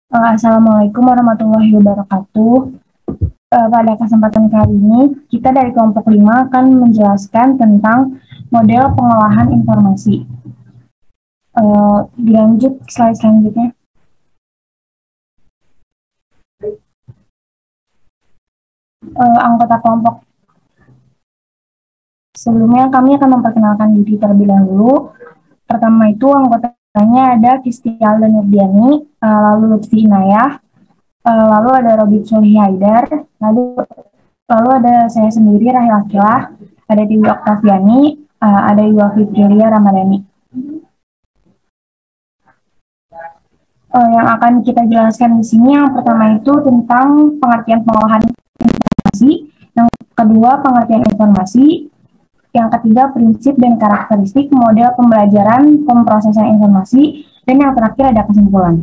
Assalamualaikum warahmatullahi wabarakatuh. Pada kesempatan kali ini, kita dari kelompok 5 akan menjelaskan tentang model pengolahan informasi. Dilanjut slide selanjutnya. Anggota kelompok. Sebelumnya kami akan memperkenalkan diri terlebih dahulu. Pertama itu anggotanya ada Kistial dan Nurdiani, lalu Lutfi Inayah, lalu ada Robit Sulhi Haidar, lalu ada saya sendiri Rahil Akilah, ada Tiwi Oktaviani, ada Iwa Fitrilia Ramadhani. Yang akan kita jelaskan di sini yang pertama itu tentang pengertian pengolahan informasi, yang kedua pengertian informasi, yang ketiga prinsip dan karakteristik model pembelajaran pemrosesan informasi, dan yang terakhir ada kesimpulan.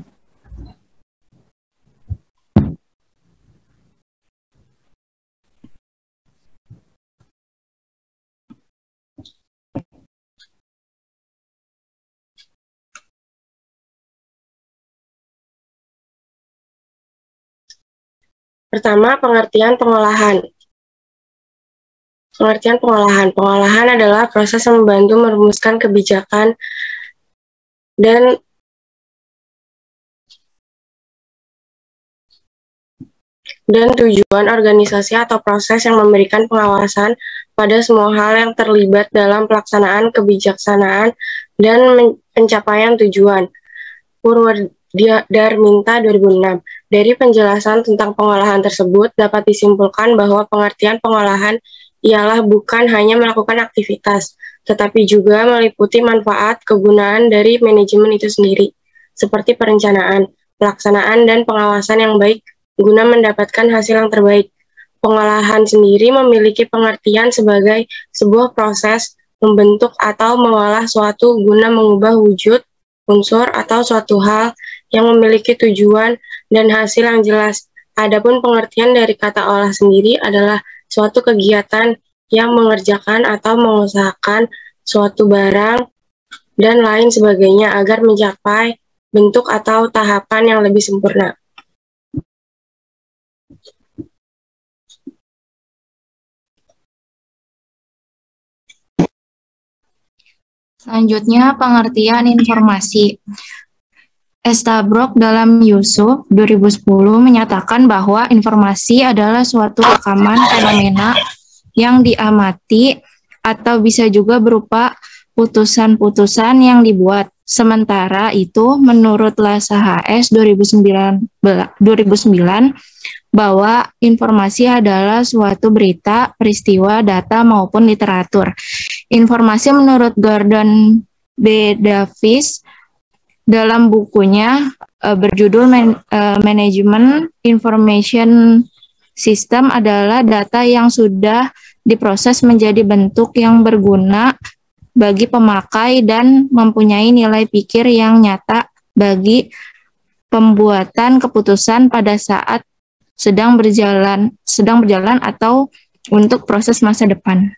Pertama, pengertian pengolahan. Pengertian pengolahan. Pengolahan adalah proses yang membantu merumuskan kebijakan dan tujuan organisasi atau proses yang memberikan pengawasan pada semua hal yang terlibat dalam pelaksanaan kebijaksanaan dan pencapaian tujuan. Purwadarminta 2006. Dari penjelasan tentang pengolahan tersebut dapat disimpulkan bahwa pengertian pengolahan ialah bukan hanya melakukan aktivitas, tetapi juga meliputi manfaat kegunaan dari manajemen itu sendiri, seperti perencanaan, pelaksanaan, dan pengawasan yang baik guna mendapatkan hasil yang terbaik. Pengolahan sendiri memiliki pengertian sebagai sebuah proses membentuk atau mengolah suatu guna mengubah wujud, unsur, atau suatu hal yang memiliki tujuan dan hasil yang jelas. Adapun pengertian dari kata olah sendiri adalah suatu kegiatan yang mengerjakan atau mengusahakan suatu barang dan lain sebagainya agar mencapai bentuk atau tahapan yang lebih sempurna. Selanjutnya, pengertian informasi. Estabrook dalam Yusuf 2010 menyatakan bahwa informasi adalah suatu rekaman fenomena yang diamati atau bisa juga berupa putusan-putusan yang dibuat. Sementara itu, menurut Lasa HS 2009 bahwa informasi adalah suatu berita, peristiwa, data, maupun literatur. Informasi menurut Gordon B. Davis dalam bukunya berjudul Management Information System adalah data yang sudah diproses menjadi bentuk yang berguna bagi pemakai dan mempunyai nilai pikir yang nyata bagi pembuatan keputusan pada saat sedang berjalan atau untuk proses masa depan.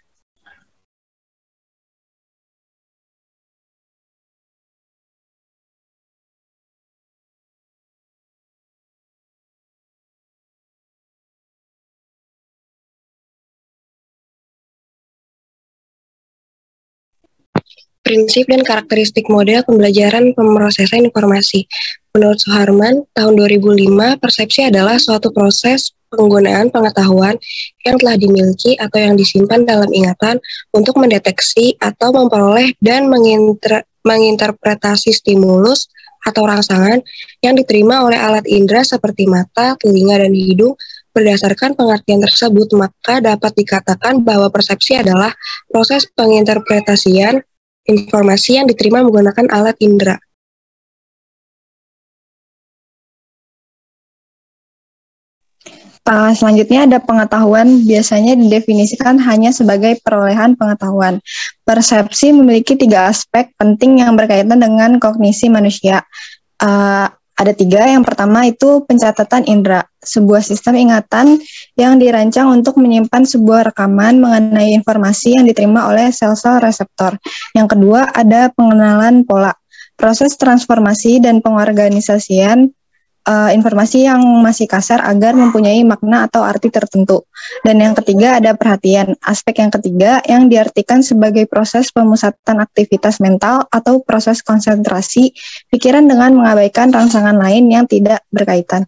Prinsip dan karakteristik model pembelajaran pemrosesan informasi. Menurut Suharman, tahun 2005, persepsi adalah suatu proses penggunaan pengetahuan yang telah dimiliki atau yang disimpan dalam ingatan untuk mendeteksi atau memperoleh dan menginterpretasi stimulus atau rangsangan yang diterima oleh alat indera seperti mata, telinga, dan hidung. Berdasarkan pengertian tersebut, maka dapat dikatakan bahwa persepsi adalah proses penginterpretasian informasi yang diterima menggunakan alat indera. Selanjutnya ada pengetahuan, biasanya didefinisikan hanya sebagai perolehan pengetahuan. Persepsi memiliki 3 aspek penting yang berkaitan dengan kognisi manusia. Ada tiga. Yang pertama itu pencatatan indera, sebuah sistem ingatan yang dirancang untuk menyimpan sebuah rekaman mengenai informasi yang diterima oleh sel-sel reseptor. Yang kedua ada pengenalan pola, proses transformasi dan pengorganisasian informasi yang masih kasar agar mempunyai makna atau arti tertentu. Dan yang ketiga ada perhatian. Aspek yang ketiga yang diartikan sebagai proses pemusatan aktivitas mental atau proses konsentrasi pikiran dengan mengabaikan rangsangan lain yang tidak berkaitan.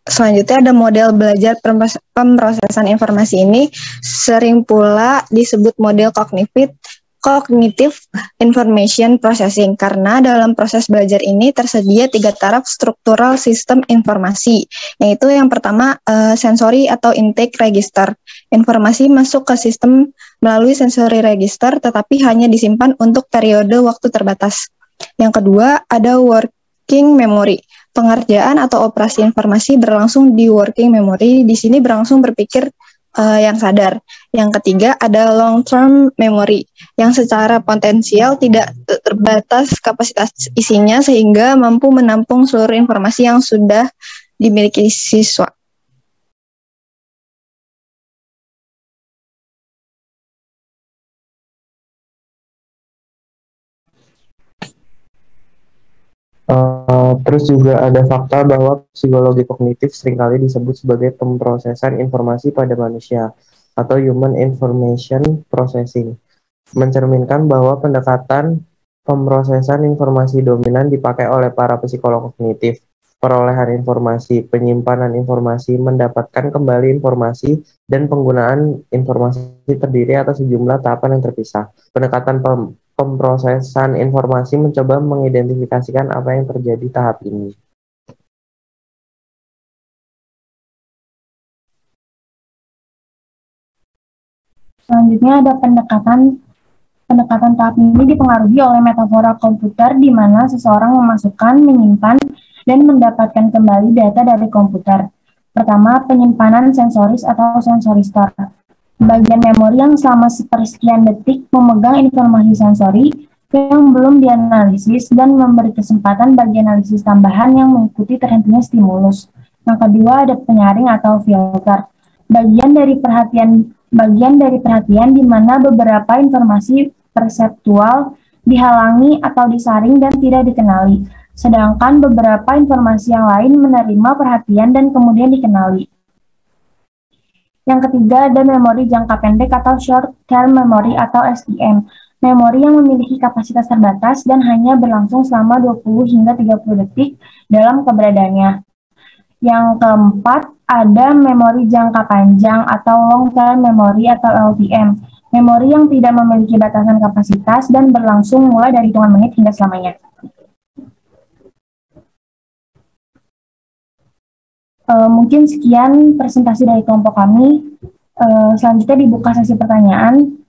Selanjutnya ada model belajar pemrosesan informasi ini sering pula disebut model Cognitive Information Processing karena dalam proses belajar ini tersedia 3 taraf struktural sistem informasi, yaitu yang pertama sensory atau intake register. Informasi masuk ke sistem melalui sensory register tetapi hanya disimpan untuk periode waktu terbatas. Yang kedua ada working memory. Pengerjaan atau operasi informasi berlangsung di working memory, di sini berlangsung berpikir yang sadar. Yang ketiga ada long term memory yang secara potensial tidak terbatas kapasitas isinya sehingga mampu menampung seluruh informasi yang sudah dimiliki siswa. Terus juga ada fakta bahwa psikologi kognitif seringkali disebut sebagai pemrosesan informasi pada manusia atau human information processing, mencerminkan bahwa pendekatan pemrosesan informasi dominan dipakai oleh para psikolog kognitif. Perolehan informasi, penyimpanan informasi, mendapatkan kembali informasi, dan penggunaan informasi terdiri atas sejumlah tahapan yang terpisah. Pendekatan pemrosesan informasi mencoba mengidentifikasikan apa yang terjadi tahap ini. Selanjutnya ada pendekatan tahap ini dipengaruhi oleh metafora komputer di mana seseorang memasukkan, menyimpan, dan mendapatkan kembali data dari komputer. Pertama, penyimpanan sensoris atau sensory store. Bagian memori yang selama sepersekian detik memegang informasi sensori yang belum dianalisis dan memberi kesempatan bagi analisis tambahan yang mengikuti terhentinya stimulus. Yang kedua ada penyaring atau filter. Bagian dari perhatian di mana beberapa informasi perseptual dihalangi atau disaring dan tidak dikenali, sedangkan beberapa informasi yang lain menerima perhatian dan kemudian dikenali. Yang ketiga ada memori jangka pendek atau short term memory atau STM, memori yang memiliki kapasitas terbatas dan hanya berlangsung selama 20 hingga 30 detik dalam keberadaannya. Yang keempat ada memori jangka panjang atau long term memory atau LTM, memori yang tidak memiliki batasan kapasitas dan berlangsung mulai dari hitungan menit hingga selamanya. Mungkin sekian presentasi dari kelompok kami. Selanjutnya dibuka sesi pertanyaan.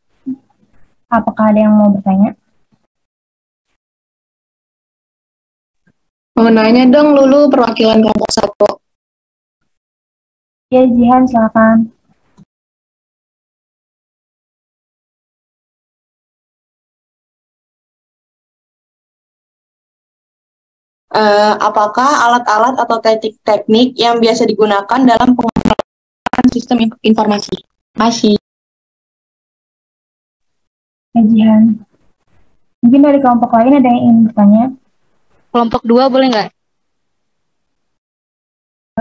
Apakah ada yang mau bertanya? Mau nanya dong Lulu, perwakilan kelompok 1. Ya, Jihan, silakan. Apakah alat-alat atau teknik yang biasa digunakan dalam pengembangan sistem informasi? Masih. Ya, Jihan. Mungkin dari kelompok lain ada yang ingin bertanya? Kelompok 2 boleh nggak?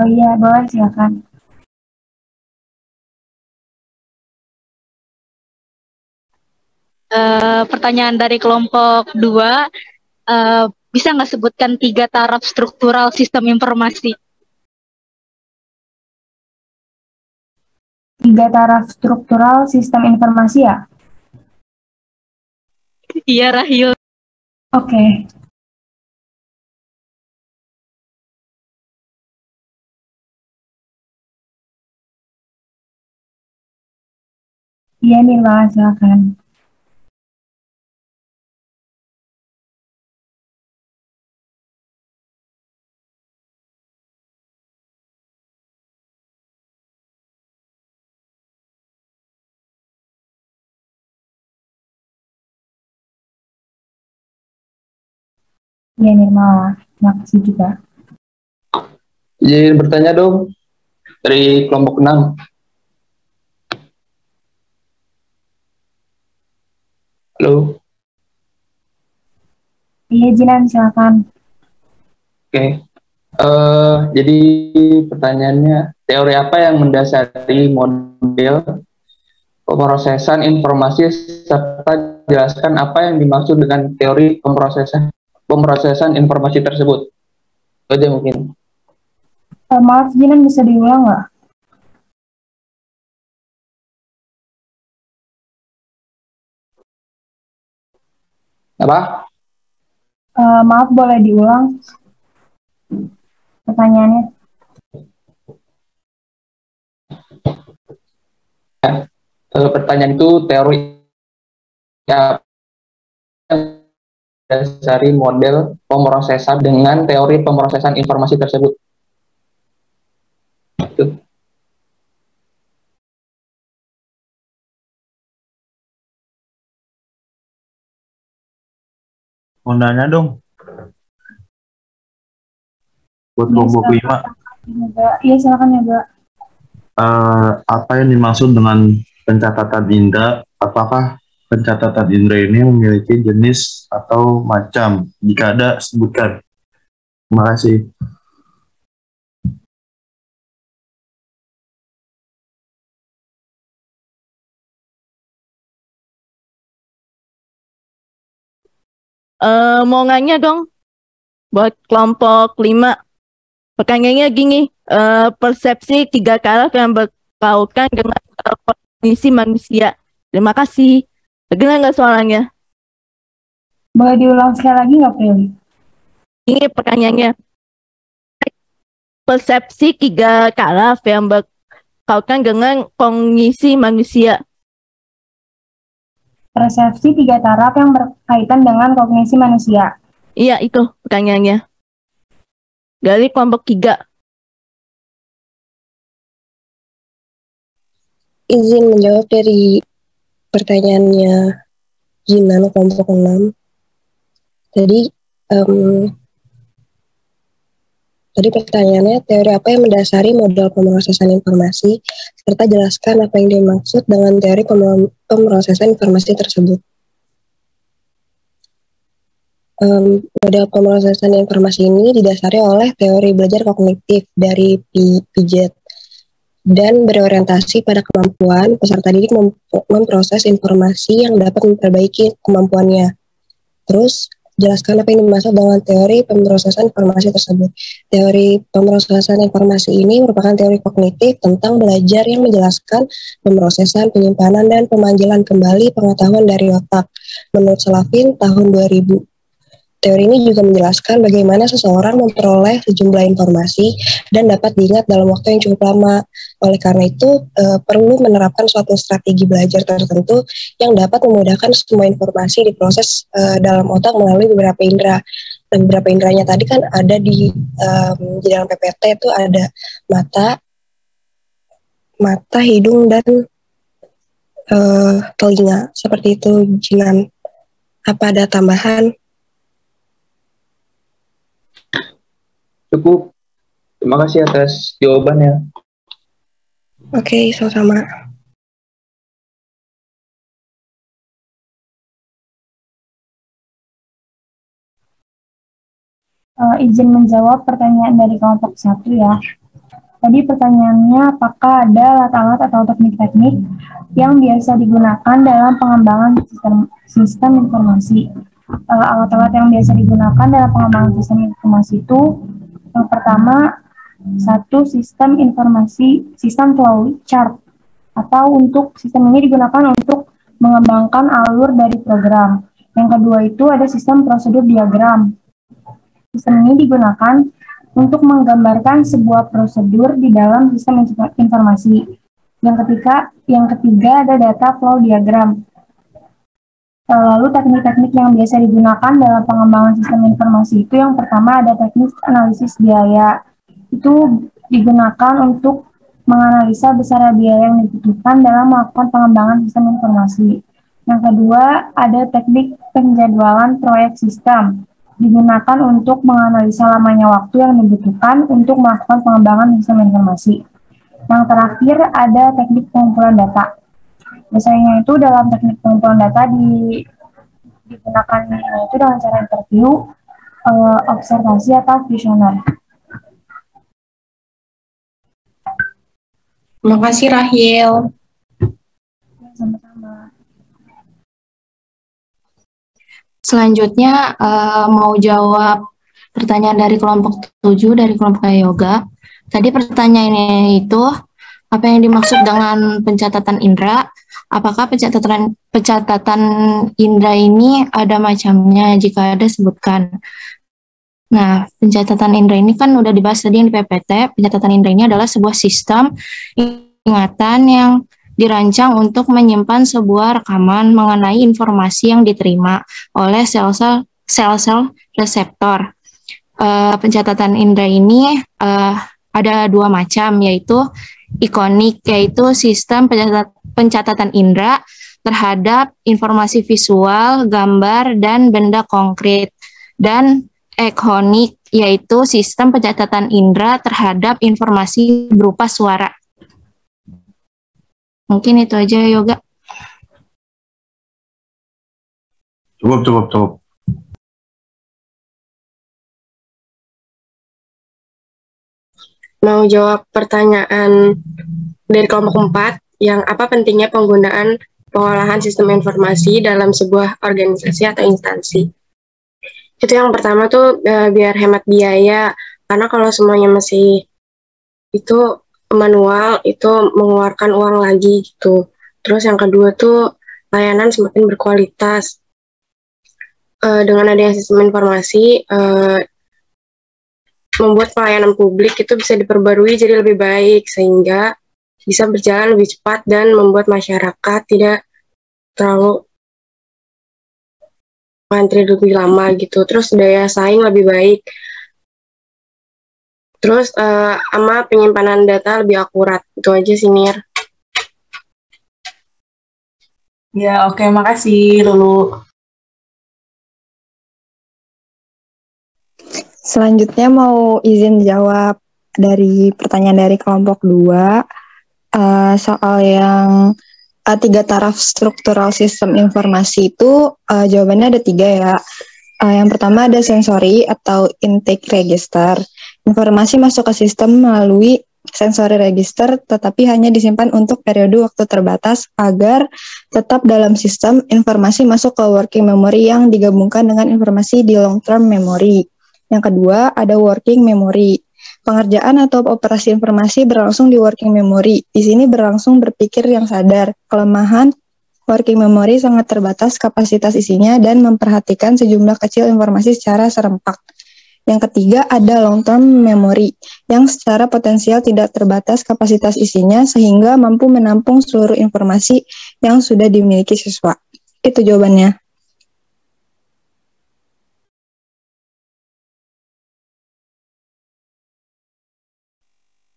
Oh iya, boleh, silakan. Pertanyaan dari kelompok 2, bisa nggak sebutkan 3 taraf struktural sistem informasi? 3 taraf struktural sistem informasi ya? Iya, Rahil. Oke. Iya, Nila, silakan. Ya Nirmala, terima kasih juga. Izin bertanya dong dari kelompok 6. Halo. Iya Jinan, silakan. Oke. Jadi pertanyaannya, teori apa yang mendasari model pemrosesan informasi serta jelaskan apa yang dimaksud dengan teori pemrosesan informasi tersebut? Itu aja mungkin. Maaf Jinan, bisa diulang nggak? Apa? Maaf, boleh diulang pertanyaannya? Pertanyaan itu teori yang mendasari model pemrosesan dengan teori pemrosesan informasi tersebut. Itu. Mau nanya dong. Buat kelompok 5. Iya, silakan ya, Mbak. Apa yang dimaksud dengan pencatatan indera? Apakah pencatatan indera ini memiliki jenis atau macam? Jika ada, sebutkan. Terima kasih. Mau nanya dong buat kelompok 5. Pertanyaannya gini, persepsi 3 karakter yang berkaitan dengan kognisi manusia. Terima kasih. Dengar nggak soalnya? Boleh diulang sekali lagi nggak, Prilly? Ini pertanyaannya. Persepsi 3 karakter yang berkaitan dengan kognisi manusia. Persepsi 3 taraf yang berkaitan dengan kognisi manusia. Iya, itu pertanyaannya. Dari kelompok 3. Izin menjawab dari pertanyaannya Jinan kelompok 6. Tadi pertanyaannya, teori apa yang mendasari model pemrosesan informasi, serta jelaskan apa yang dimaksud dengan teori pemrosesan informasi tersebut. Model pemrosesan informasi ini didasari oleh teori belajar kognitif dari Piaget dan berorientasi pada kemampuan peserta didik memproses informasi yang dapat memperbaiki kemampuannya. Terus, jelaskan apa yang dimaksud dengan teori pemrosesan informasi tersebut. Teori pemrosesan informasi ini merupakan teori kognitif tentang belajar yang menjelaskan pemrosesan, penyimpanan, dan pemanggilan kembali pengetahuan dari otak. Menurut Slavin, tahun 2000. Teori ini juga menjelaskan bagaimana seseorang memperoleh sejumlah informasi dan dapat diingat dalam waktu yang cukup lama. Oleh karena itu, perlu menerapkan suatu strategi belajar tertentu yang dapat memudahkan semua informasi diproses dalam otak melalui beberapa indera. Dan beberapa inderanya tadi kan ada di dalam PPT itu ada mata, hidung, dan telinga. Seperti itu, Jinan. Apa ada tambahan? Cukup. Terima kasih atas jawabannya. Oke, sama-sama. Izin menjawab pertanyaan dari kelompok 1 ya. Tadi pertanyaannya, apakah ada alat-alat atau teknik-teknik yang biasa digunakan dalam pengembangan sistem informasi? Alat-alat yang biasa digunakan dalam pengembangan sistem informasi itu, yang pertama, sistem flow chart, atau untuk sistem ini digunakan untuk mengembangkan alur dari program. Yang kedua itu ada sistem prosedur diagram. Sistem ini digunakan untuk menggambarkan sebuah prosedur di dalam sistem informasi. Yang ketiga ada data flow diagram. Lalu teknik-teknik yang biasa digunakan dalam pengembangan sistem informasi itu yang pertama ada teknik analisis biaya. Itu digunakan untuk menganalisa besar biaya yang dibutuhkan dalam melakukan pengembangan sistem informasi. Yang kedua ada teknik penjadwalan proyek sistem. digunakan untuk menganalisa lamanya waktu yang dibutuhkan untuk melakukan pengembangan sistem informasi. Yang terakhir ada teknik pengumpulan data. Biasanya itu dalam teknik pengumpulan data digunakan itu dengan cara interview, observasi atau kuesioner. Terima kasih Rahel. Sama-sama. Selanjutnya mau jawab pertanyaan dari kelompok 7 dari kelompok Yoga. Tadi pertanyaannya itu apa yang dimaksud dengan pencatatan indera? Apakah pencatatan indera ini ada macamnya? Jika ada sebutkan. Nah, pencatatan indera ini kan udah dibahas tadi yang di PPT. Pencatatan indera ini adalah sebuah sistem ingatan yang dirancang untuk menyimpan sebuah rekaman mengenai informasi yang diterima oleh sel-sel reseptor. Pencatatan indera ini ada dua macam, yaitu ikonik, yaitu sistem pencatatan indera terhadap informasi visual, gambar, dan benda konkret, dan ekonik, yaitu sistem pencatatan indera terhadap informasi berupa suara. Mungkin itu aja, Yoga. Cukup. Mau jawab pertanyaan dari kelompok 4, yang apa pentingnya penggunaan pengolahan sistem informasi dalam sebuah organisasi atau instansi. Itu yang pertama tuh biar hemat biaya, karena kalau semuanya masih itu manual, itu mengeluarkan uang lagi gitu. Terus yang kedua tuh layanan semakin berkualitas. Dengan adanya sistem informasi, membuat pelayanan publik itu bisa diperbarui jadi lebih baik, sehingga bisa berjalan lebih cepat dan membuat masyarakat tidak terlalu antri lebih lama gitu. Terus daya saing lebih baik. Terus sama penyimpanan data lebih akurat. Itu aja sih, Mir. Ya, oke, makasih Lulu. Selanjutnya mau izin jawab dari pertanyaan dari kelompok 2 soal yang 3 taraf struktural sistem informasi itu jawabannya ada 3 ya. Yang pertama ada sensory atau intake register. Informasi masuk ke sistem melalui sensory register tetapi hanya disimpan untuk periode waktu terbatas agar tetap dalam sistem. Informasi masuk ke working memory yang digabungkan dengan informasi di long term memory. Yang kedua, ada working memory. Pengerjaan atau operasi informasi berlangsung di working memory. Di sini berlangsung berpikir yang sadar. Kelemahan working memory sangat terbatas kapasitas isinya dan memperhatikan sejumlah kecil informasi secara serempak. Yang ketiga, ada long term memory, yang secara potensial tidak terbatas kapasitas isinya sehingga mampu menampung seluruh informasi yang sudah dimiliki siswa. Itu jawabannya.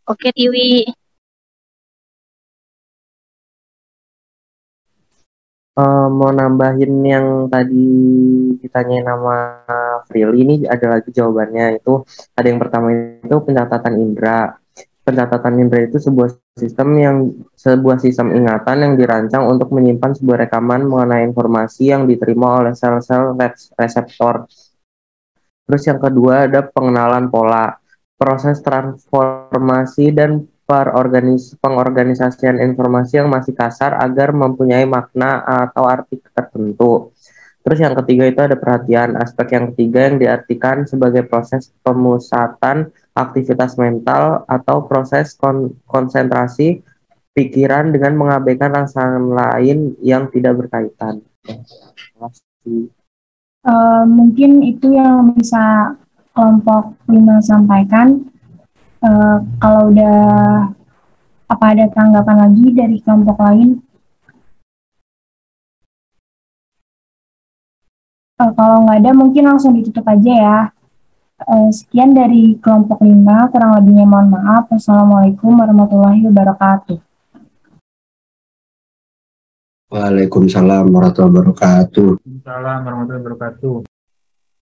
Oke, Tiwi. Mau nambahin yang tadi ditanyain nama Prilly, ini ada lagi jawabannya. Itu ada yang pertama itu pencatatan indera. Pencatatan indera itu sebuah sistem ingatan yang dirancang untuk menyimpan sebuah rekaman mengenai informasi yang diterima oleh sel-sel reseptor. Terus yang kedua ada pengenalan pola. Proses transformasi dan pengorganisasian informasi yang masih kasar agar mempunyai makna atau arti tertentu. Terus yang ketiga itu ada perhatian. Aspek yang ketiga yang diartikan sebagai proses pemusatan aktivitas mental atau proses konsentrasi pikiran dengan mengabaikan rasa lain yang tidak berkaitan. Mungkin itu yang bisa kelompok 5 sampaikan. Kalau udah, apa ada tanggapan lagi dari kelompok lain? Kalau nggak ada, mungkin langsung ditutup aja ya. Sekian dari kelompok 5, kurang lebihnya mohon maaf. Wassalamualaikum warahmatullahi wabarakatuh. Waalaikumsalam warahmatullahi wabarakatuh. Waalaikumsalam warahmatullahi wabarakatuh.